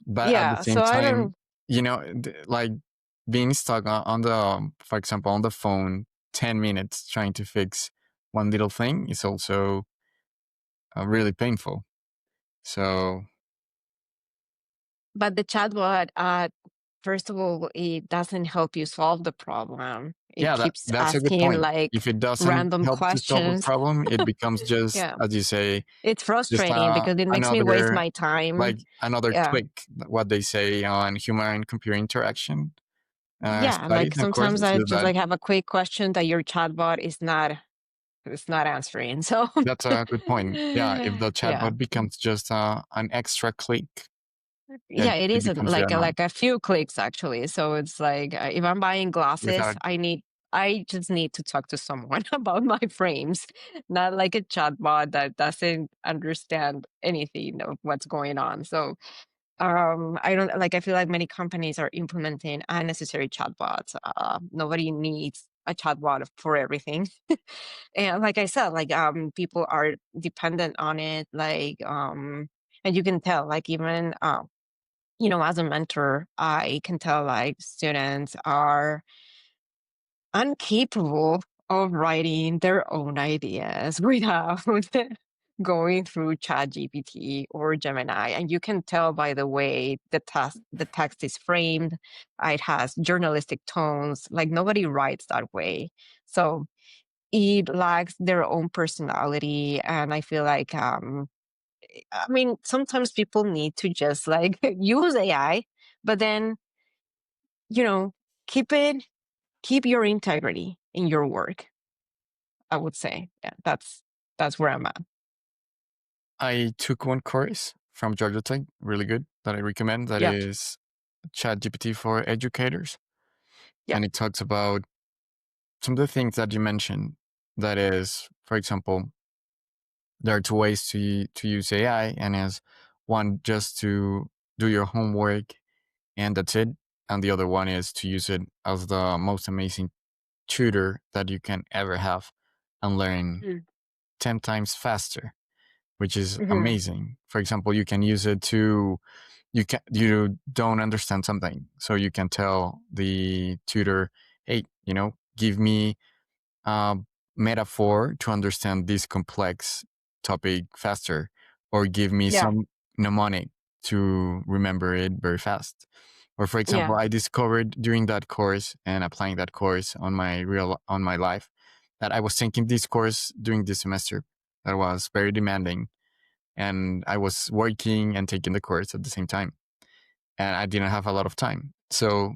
But at the Yeah, same so I time, don't. like being stuck on the, for example, on the phone 10 minutes trying to fix one little thing is also really painful. So But the chatbot, first of all, it doesn't help you solve the problem. It yeah, keeps that's a good asking point. like If it doesn't random help to solve a questions. problem, it becomes just, Yeah, as you say, it's just frustrating because it makes me waste another, my time. like another Yeah. tweak, what they say on human computer interaction Yeah, like studies and sometimes courses, I is just that like have a quick question that your chatbot is not answering. So that's a good point. Yeah, if the yeah. chatbot becomes just an extra click, Yeah, it it isn't becomes very annoying like a few clicks actually. So it's like if I'm buying glasses, without. I just need to talk to someone about my frames, not like a chatbot that doesn't understand anything of what's going on. So I don't like I feel like many companies are implementing unnecessary chatbots. Nobody needs a chatbot for everything. And like I said, like people are dependent on it, like and you can tell like even as a mentor, I can tell like students are incapable of writing their own ideas without going through ChatGPT or Gemini. And you can tell by the way the text is framed. It has journalistic tones. Like nobody writes that way. So it lacks their own personality. And I feel like I mean, sometimes people need to just like use AI, but then you know, keep it, keep your integrity in your work. I would say, yeah, that's where I'm at. I took one course from Georgia Tech, really good, that I recommend. That Yeah, is ChatGPT for educators, yeah, and it talks about some of the things that you mentioned. That is, for example, there are two ways to use AI, and is one just to do your homework and that's it, and the other one is to use it as the most amazing tutor that you can ever have and learn mm, 10 times faster, which is hmm, amazing. For example, you can use it to you don't understand something, so you can tell the tutor, hey, give me a metaphor to understand this complex topic faster, or give me yeah, some mnemonic to remember it very fast. Or for example, yeah, I discovered during that course and applying that course on my life, that I was taking this course during this semester that was very demanding, and I was working and taking the course at the same time, and I didn't have a lot of time. So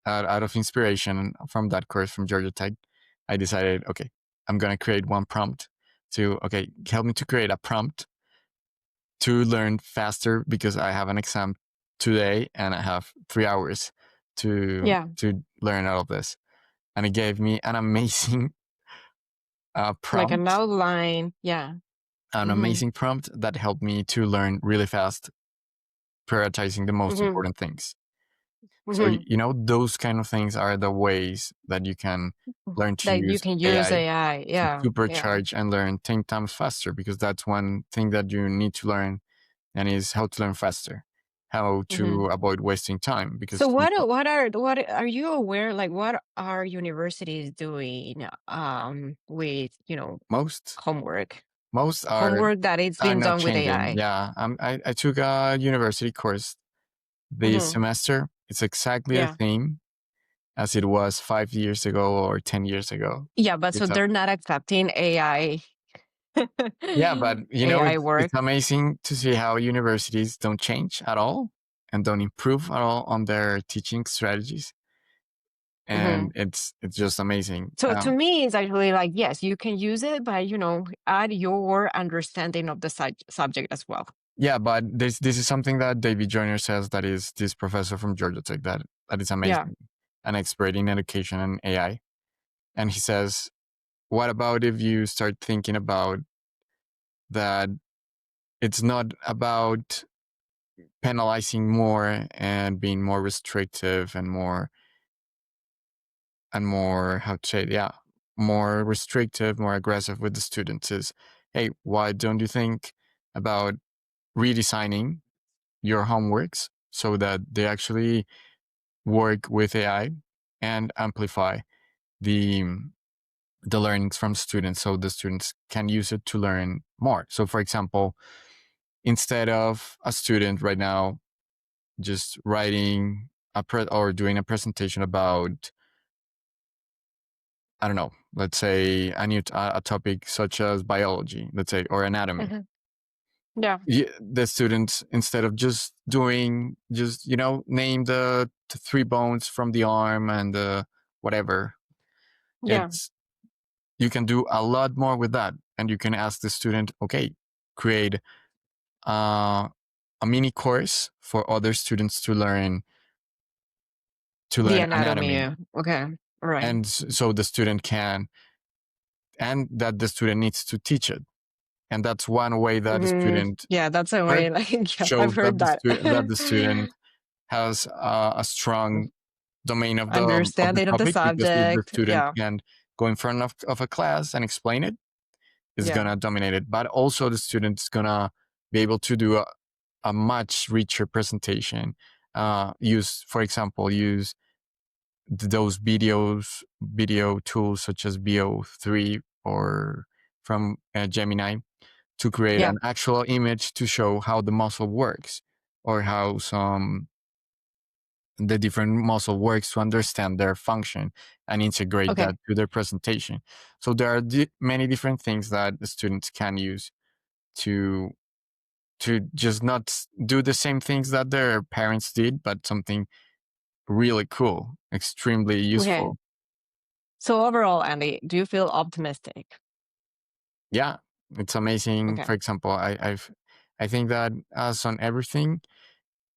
out of inspiration from that course from Georgia Tech, I decided, okay, I'm going to create one prompt okay, help me to create a prompt to learn faster, because I have an exam today and I have 3 hours yeah, to learn all of this. And it gave me an amazing like an prompt, outline. Yeah. Hmm. that helped me to learn really fast, prioritizing the most Hmm. important things. So, Hmm. those kind of things are the ways that you can learn to That you use can use AI AI. to Yeah, yeah. supercharge and learn 10 times faster, because that's one thing that you need to learn, and is how to learn faster, how Hmm. to avoid wasting time, So because what are you aware like what are universities doing with most homework most homework that it's are been not done with changing. AI? Yeah, I took a university course this Hmm. semester. It's exactly the Yeah. same as it was 5 years ago or 10 years ago. Yeah, but so It's a they're not accepting AI Yeah, but AI it's work. amazing to see how universities don't change at all and don't improve at all on their teaching strategies, Hmm. and it's just amazing. So to me, it's actually like, yes, you can use it, but add your understanding of the subject as well. Yeah, but this is something that David Joyner says, that is this professor from Georgia Tech, that is Yeah. amazing, an expert in education and AI, and he says, what about if you start thinking about that? It's not about penalizing more and being more restrictive and more and more, how to say, yeah, more restrictive, more aggressive with the students is, hey, why don't you think about redesigning your homeworks so that they actually work with AI and amplify the the learnings from students, so the students can use it to learn more. So for example, instead of a student right now just writing or doing a presentation about, I don't know, let's say a topic such as biology, let's say, or anatomy. Hmm. Yeah. Yeah, the students, instead of just doing, just, name the three bones from the arm and the whatever, Yeah. it's, you can do a lot more with that. And you can ask the student, okay, create uh, a mini course for other students to The learn anatomy. anatomy. Okay. Right. And so the student can, and that the student needs to teach it. And that's one way that the student Yeah, that's a first way. Like, yeah, I've shows heard that. that the student has a strong domain of the Understanding of the topic, because if the subject. student Yeah. can go in front of a class and explain it, it's Yeah. gonna dominate it. But also the student's gonna be able to do a much richer presentation. For example, use those video tools such as VO3 or from Gemini, to create Yeah. an actual image to show how the muscle works, or how the different muscle works, to understand their function and integrate Okay. that to their presentation. So there are many different things that the students can use to just not do the same things that their parents did, but something really cool, extremely Okay. useful. So overall, Andy, do you feel optimistic? Yeah, it's amazing. Okay. For example, I think that, as on everything,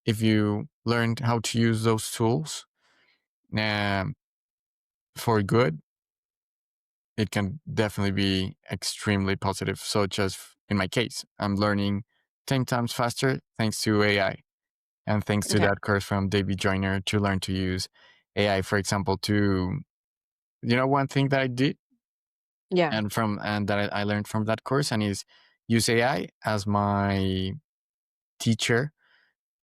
if you learned how to use those tools um, for good, it can definitely be extremely positive. So just in my case, I'm learning 10 times faster thanks to AI, and thanks to Okay. that course from David Joyner to learn to use AI, for example, to, one thing that I did, Yeah. and that I learned from that course, and is use AI as my teacher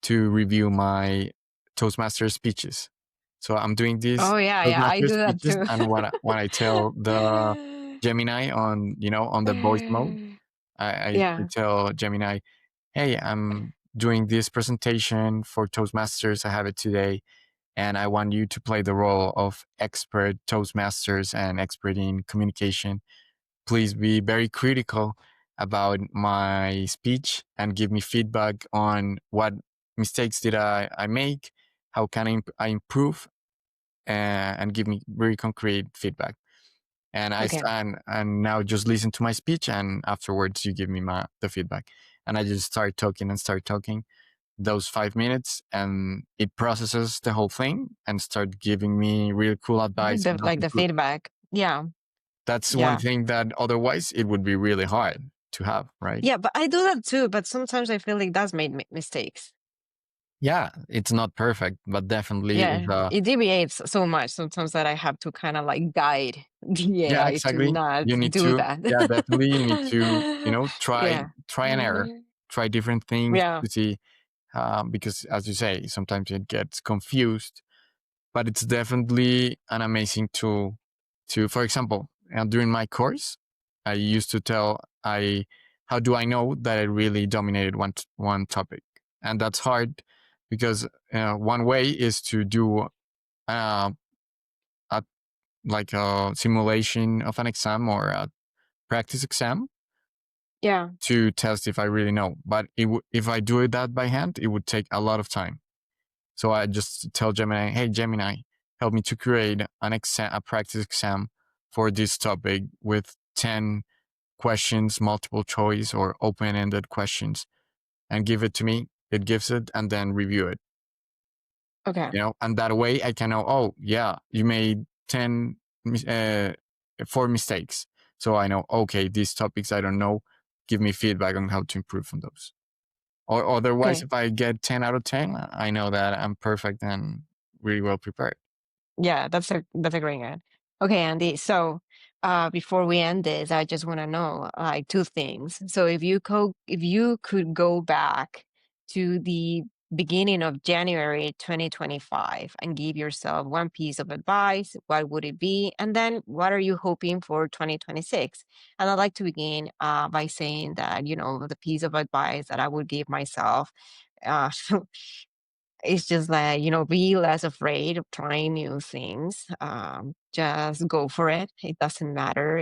to review my Toastmaster speeches. So I'm doing these Oh yeah, yeah. I Toastmaster do that speeches, too. and when I tell the Gemini on the voice mode, I Yeah. tell Gemini, hey, I'm doing this presentation for Toastmasters. I have it today, and I want you to play the role of expert Toastmasters and expert in communication. Please be very critical about my speech and give me feedback on what mistakes did I make, how can I improve, and give me very concrete feedback. And Okay. and now just listen to my speech, and afterwards you give me the feedback, and I just start talking those 5 minutes, and it processes the whole thing and start giving me really cool advice on how to Like the improve. feedback. Yeah. That's one Yeah. thing that otherwise it would be really hard to have, right? Yeah, but I do that too. But sometimes I feel like that's made mistakes. Yeah, it's not perfect, but definitely is Yeah, it deviates so much sometimes that I have to kind of like guide the yeah, AI to exactly. not You need do to, that. yeah, definitely you need to, Yeah. try and error, try different things Yeah. to see, because as you say, sometimes it gets confused, but it's definitely an amazing tool to, for example, during my course, I used to tell how do I know that I really dominated one topic? And that's hard, because one way is to do uh, a like a simulation of an exam or a practice exam Yeah. to test if I really know. But if I do it that by hand, it would take a lot of time. So I just tell Gemini, hey, Gemini, help me to create a practice exam for this topic with 10 questions, multiple choice or open-ended questions, and give it to me. It gives it, and then review it, Okay. and that way I can know, oh, yeah, you made 10, uh, 4 mistakes. So I know, okay, these topics I don't know, give me feedback on how to improve on those. Or otherwise, Okay. if I get 10 out of 10, I know that I'm perfect and really well prepared. Yeah, that's a great one. Okay, Andy. So, before we end this, I just want to know like two things. So, if you could go back to the beginning of January 2025 and give yourself one piece of advice, what would it be? And then, what are you hoping for 2026? And I'd like to begin by saying that the piece of advice that I would give myself. Uh, It's just like, be less afraid of trying new things. Just go for it. It doesn't matter.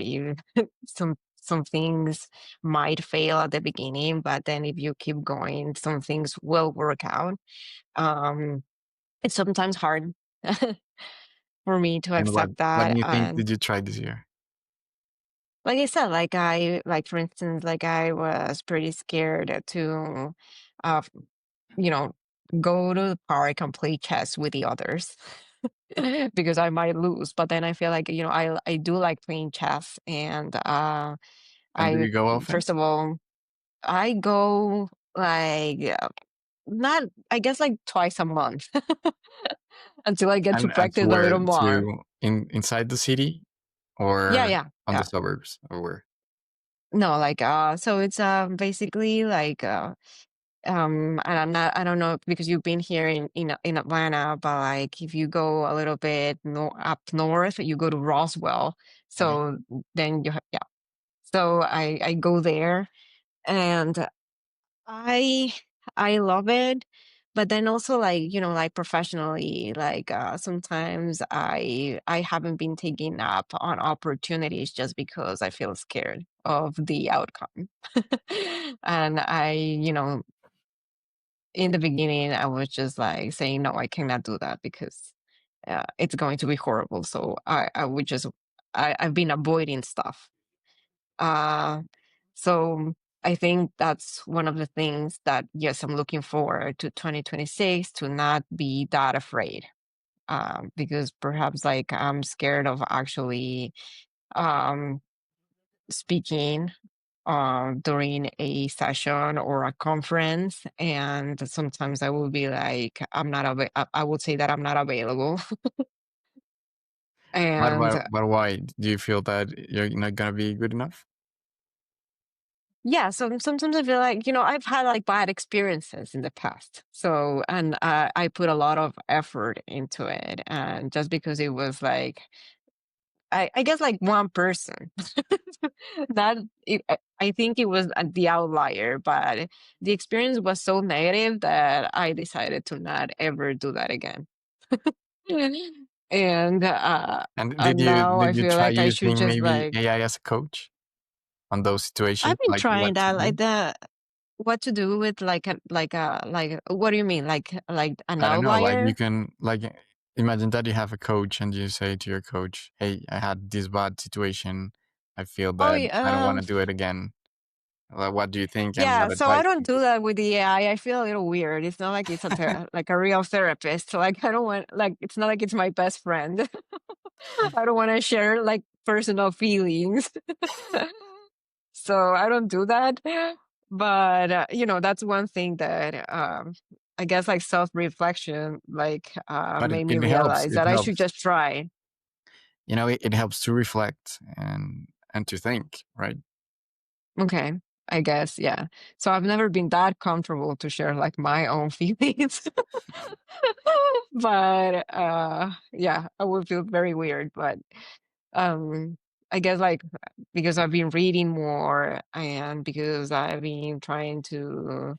Some things might fail at the beginning, but then if you keep going, some things will work out. Um, it's sometimes hard for me to And accept what that. new things did And you try this year? like I said, like for instance, like I was pretty scared to, uh, you know, go to the park and play chess with the others because I might lose. But then I feel like, I do like playing chess. And And do I, you go often? first of all, I go like, not, I guess like twice a month until I get to And to practice a where? little more. To inside the city Yeah, or yeah, on the yeah. suburbs or where? No, like, so it's basically like, and I don't know because you've been here in Atlanta, but like if you go a little bit up north, you go to Roswell. Okay. So then yeah. So I go there, and I I love it. But then also, like, like professionally, like sometimes I haven't been taking up on opportunities just because I feel scared of the outcome. And in the beginning, I was just like saying, no, I cannot do that because it's going to be horrible. So I would just, I've been avoiding stuff. Uh, so I think that's one of the things that, yes, I'm looking forward to 2026 to not be that afraid. Because perhaps like I'm scared of actually um, speaking during a session or a conference, and sometimes I will be like, I would say that I'm not available. And But why? Do you feel that you're not gonna be good enough? yeah, so sometimes I feel like, I've had like bad experiences in the past. So, and I put a lot of effort into it. And just because it was like, I guess like one person, that I think it was the outlier, but the experience was so negative that I decided to not ever do that again. And And now I did you feel try like I should using just maybe like, AI as a coach on those I've situations, been like trying what to that, like do? what to do with like what do you mean, like an I don't know. Like you outlier? can imagine that you have a coach and you say to your coach, "Hey, I had this bad situation. I feel Oh that I don't yeah, want to do it again. What do you think? And yeah. what So I advice do don't you do give?" that with the AI. I feel a little weird. It's not like it's like a real therapist. Like I don't want, like, it's not like it's my best friend. I don't want to share like personal feelings. So I don't do that. But that's one thing that I guess like self-reflection like But made me it helps. realize It that I should helps. just try. It helps to reflect and to think, right? Okay, I guess, yeah. So I've never been that comfortable to share like my own feelings. But yeah, I would feel very weird, but um I guess like because I've been reading more and because I've been trying to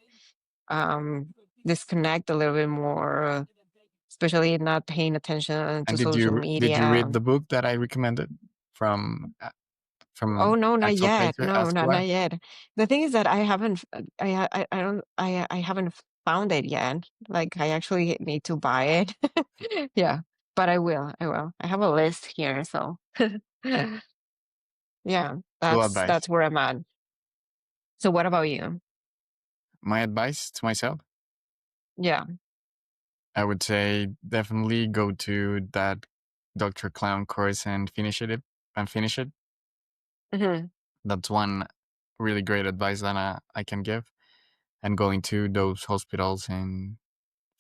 um disconnect a little bit more, especially not paying attention to And social did you read media. the book that I recommended from Oh from no, not Axel yet. Pacer? No, Ask Why. not yet. The thing is that I haven't, I don't, I haven't found it yet. Like I actually need to buy it. Yeah, but I will. I will. I have a list here, so yeah, Cool that's advice. that's where I'm at. So what about you? My advice to myself, Yeah. I would say definitely go to that Dr. Clown course and finish it. Hmm. That's one really great advice that I can give. And going to those hospitals and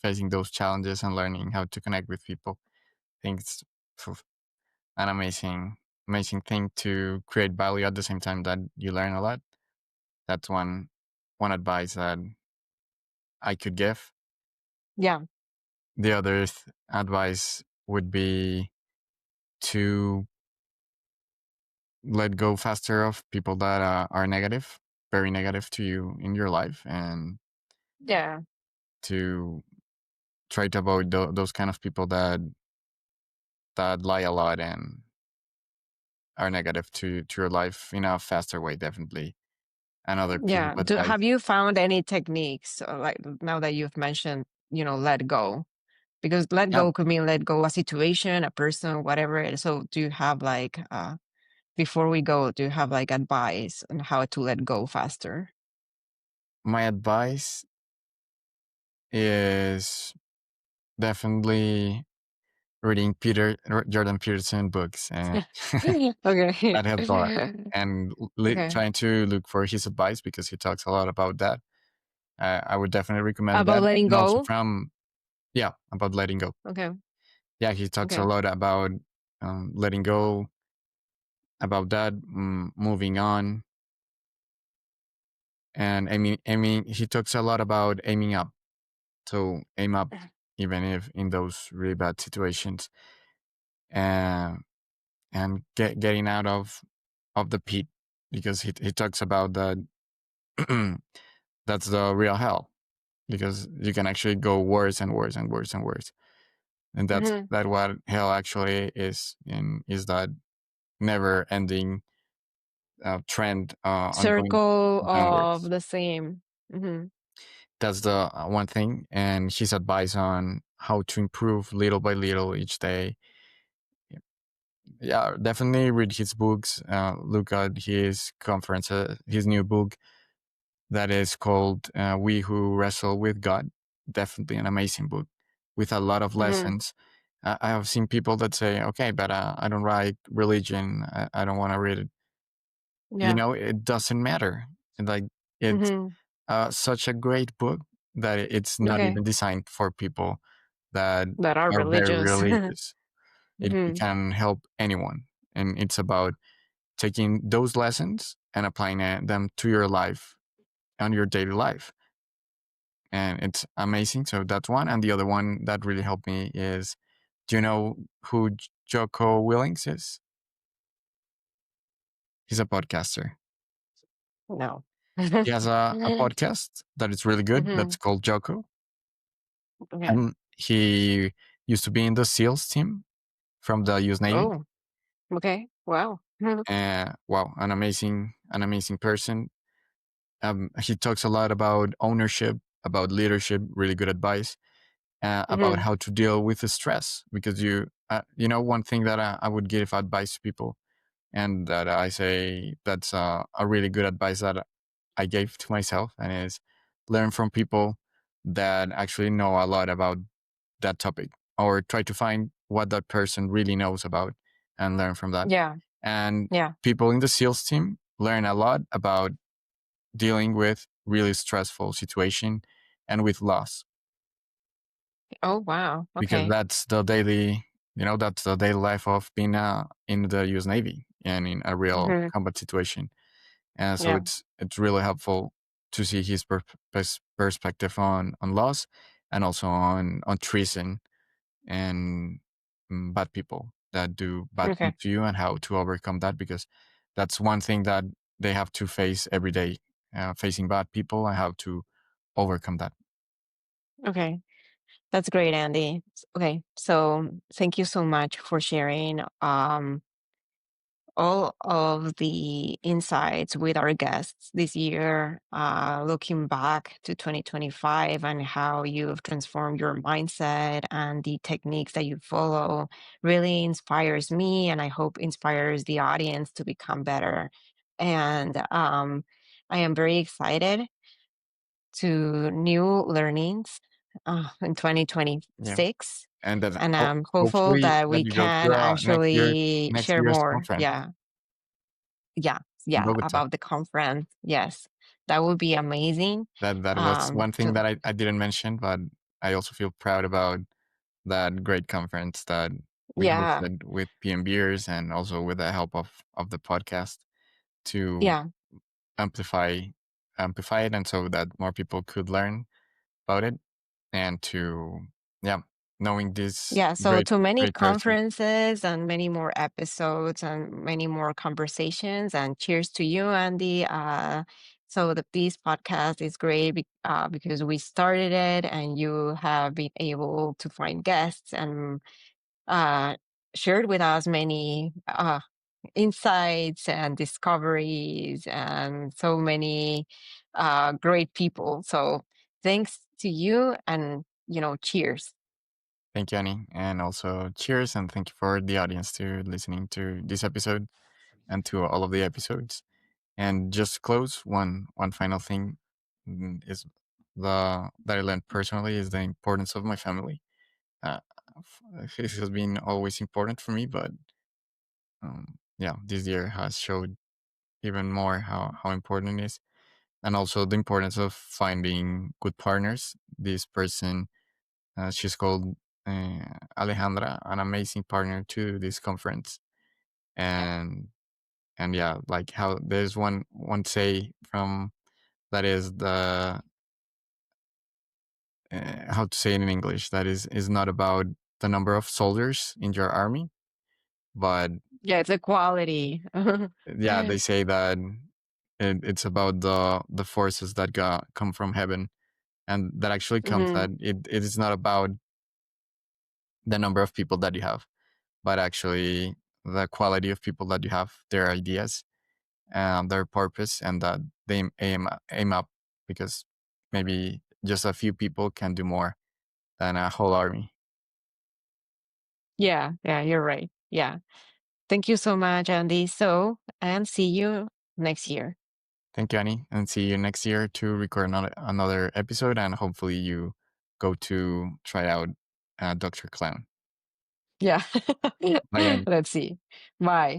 facing those challenges and learning how to connect with people. think it's an amazing thing to create value at the same time that you learn a lot. That's one advice that I could give. Yeah. The other advice would be to let go faster of people that are negative, very negative to you in your life, and Yeah. to try to avoid those kind of people that lie a lot and are negative to your life in a faster way, definitely. Another piece Yeah. of advice. Have you found any techniques, like now that you've mentioned, let go? Because let Yeah, go could mean let go a situation, a person, whatever. So do you have like before we go, do you have like advice on how to let go faster? my advice is definitely reading Jordan Peterson books, and Okay. that helps a lot. And Okay. trying to look for his advice because he talks a lot about that. I would definitely recommend About that, letting and also go? from about letting go. Okay. Yeah, he talks a Okay. lot about letting go, about that, moving on, and aiming. He talks a lot about aiming up. So aim up, even if in those really bad situations, and getting out of the pit, because he talks about that. That's the real hell, because you can actually go worse and worse and worse and worse, and that's Hmm. that what hell actually is, and is that never ending trend on going Circle of downwards. the same. Hmm. That's the one thing, and his advice on how to improve little by little each day. Yeah, definitely read his books. Look at his conferences, his new book that is called "We Who Wrestle with God." Definitely an amazing book with a lot of Hmm. lessons. I have seen people that say, "Okay, but I don't like religion. I don't want to read it." Yeah. It doesn't matter. Like, it's Hmm. such a great book that it's not Okay. even designed for people that That are are very religious. religious. It Hmm. can help anyone, and it's about taking those lessons and applying them to your life and your daily life, and it's amazing. So that's one, and the other one that really helped me is, do you know who Joko Willings is? He's a podcaster. No. He has a podcast that is really good. That's Hmm. called Joko, Okay. and he used to be in the SEALs team from the U.S. Navy. Oh, okay. Wow. Wow, an amazing person. He talks a lot about ownership, about leadership, really good advice, about Hmm. how to deal with the stress. Because one thing that I would give advice to people, and that I say that's a really good advice that I gave to myself, and is learn from people that actually know a lot about that topic, or try to find what that person really knows about and learn from that. Yeah. And Yeah. people in the SEALs team learn a lot about dealing with really stressful situation and with loss, Oh, wow. because Okay. that's the daily life of being in the US Navy and in a real Hmm. combat situation. And so Yeah. it's really helpful to see his perspective on loss, and also on treason and bad people that do bad things Okay. to you, and how to overcome that, because that's one thing that they have to face every day, facing bad people, and how to overcome that. Okay. That's great, Andy. Okay. So thank you so much for sharing all of the insights with our guests this year, looking back to 2025 and how you've transformed your mindset and the techniques that you follow really inspires me, and I hope inspires the audience to become better. And I am very excited to new learnings in Yeah, 2026. and that And I'm hopeful hopefully that that we you go to can actually next share year's more. conference Yeah. Yeah. in Yeah. Bogota. About the conference. Yes. That would be amazing. That was one thing To that I didn't mention, but I also feel proud about that great conference that we Yeah. hosted with PMBers and also with the help of the podcast to Yeah. amplify amplify it, and so that more people could learn about it, and to, yeah, knowing these Yeah, so great to many great persons. conferences and many more episodes and many more conversations. And cheers to you, Andy. So this podcast is great because we started it, and you have been able to find guests and uh, shared with us many insights and discoveries and so many great people. So thanks to you, and cheers. Thank you, Annie, and also cheers, and thank you for the audience to listening to this episode and to all of the episodes. And just to close, one final thing, is the that I learned personally is the importance of my family. Uh, this has been always important for me, but yeah, this year has showed even more how important it is, and also the importance of finding good partners. This person, she's called Alejandra, an amazing partner to this conference, and yeah, like how there's one say from that is the how to say it in English, that is not about the number of soldiers in your army, but Yeah, it's a quality. yeah, they say that it's about the forces that come from heaven, and that actually comes Hmm. that it is not about the number of people that you have, but actually the quality of people that you have, their ideas, their purpose, and that they aim up, because maybe just a few people can do more than a whole army. Yeah, yeah, you're right. Yeah. Thank you so much, Andy. So, and see you next year. Thank you, Annie, and see you next year to record another episode, and hopefully you go to try out Dr. Clown. Yeah. Bye, Annie. Let's see. Bye.